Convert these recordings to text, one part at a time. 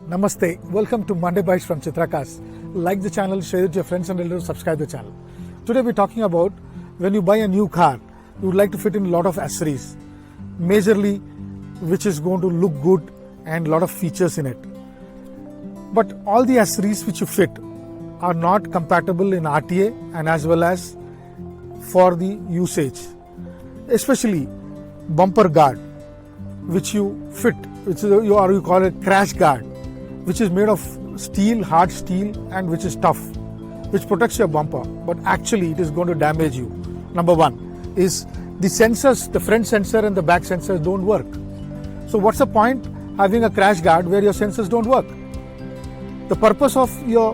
Namaste, welcome to Monday Bytes from ChitraCars. Like the channel, share it to your friends and relatives, subscribe the channel. Today we're talking about when you buy a new car, you would like to fit in a lot of accessories, majorly which is going to look good and a lot of features in it. But all the accessories which you fit are not compatible in RTA and as well as for the usage, especially bumper guard, which you fit, which is you call it crash guard, which is made of steel, hard steel, and which is tough, which protects your bumper, but actually it is going to damage you. Number one is the sensors, the front sensor and the back sensors don't work. So what's the point having a crash guard where your sensors don't work? The purpose of your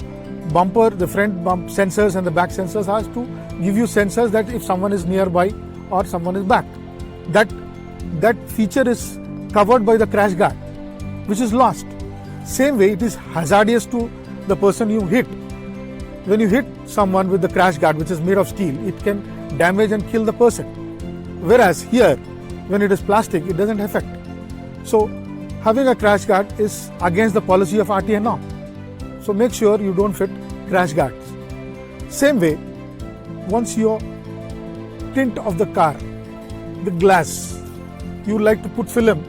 bumper, the front bump sensors and the back sensors has to give you sensors that if someone is nearby or someone is back. That feature is covered by the crash guard, which is lost. Same way, it is hazardous to the person you hit. When you hit someone with the crash guard, which is made of steel, it can damage and kill the person. Whereas here, when it is plastic, it doesn't affect. So, having a crash guard is against the policy of RTA norm. So, make sure you don't fit crash guards. Same way, once your tint of the car, the glass, you like to put film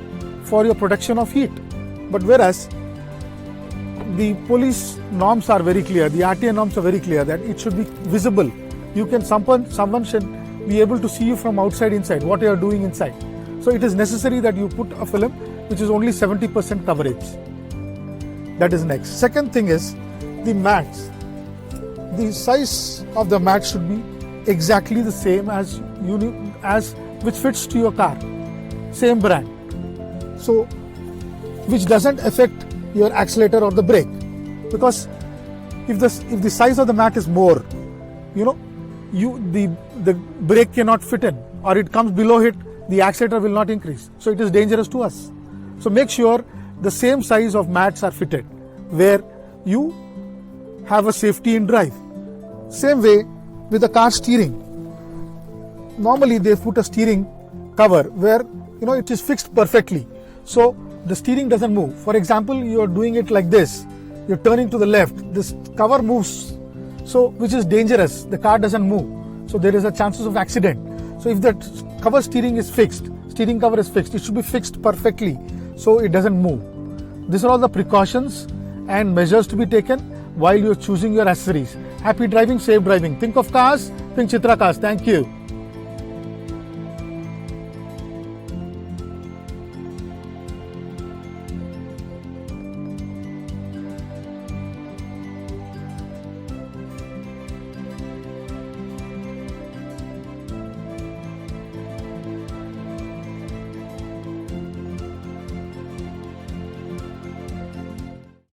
for your protection of heat. But whereas the police norms are very clear, the RTA norms are very clear that it should be visible. You can someone should be able to see you from outside inside, what you are doing inside. So it is necessary that you put a film which is only 70% coverage. That is next. Second thing is the mats. The size of the mat should be exactly the same as which fits to your car, same brand. So which doesn't affect your accelerator or the brake, because if the size of the mat is more, the brake cannot fit in, or it comes below it, the accelerator will not increase. So it is dangerous to us. So make sure the same size of mats are fitted where you have a safety in drive. Same way with the car steering. Normally they put a steering cover where it is fixed perfectly, so the steering doesn't move. For example, you are doing it like this, you're turning to the left, this cover moves, so which is dangerous. The car doesn't move, so there is a chances of accident. So if that steering cover is fixed, it should be fixed perfectly so it doesn't move. These are all the precautions and measures to be taken while you're choosing your accessories. Happy driving, safe driving. Think of cars, think ChitraCars. Thank you.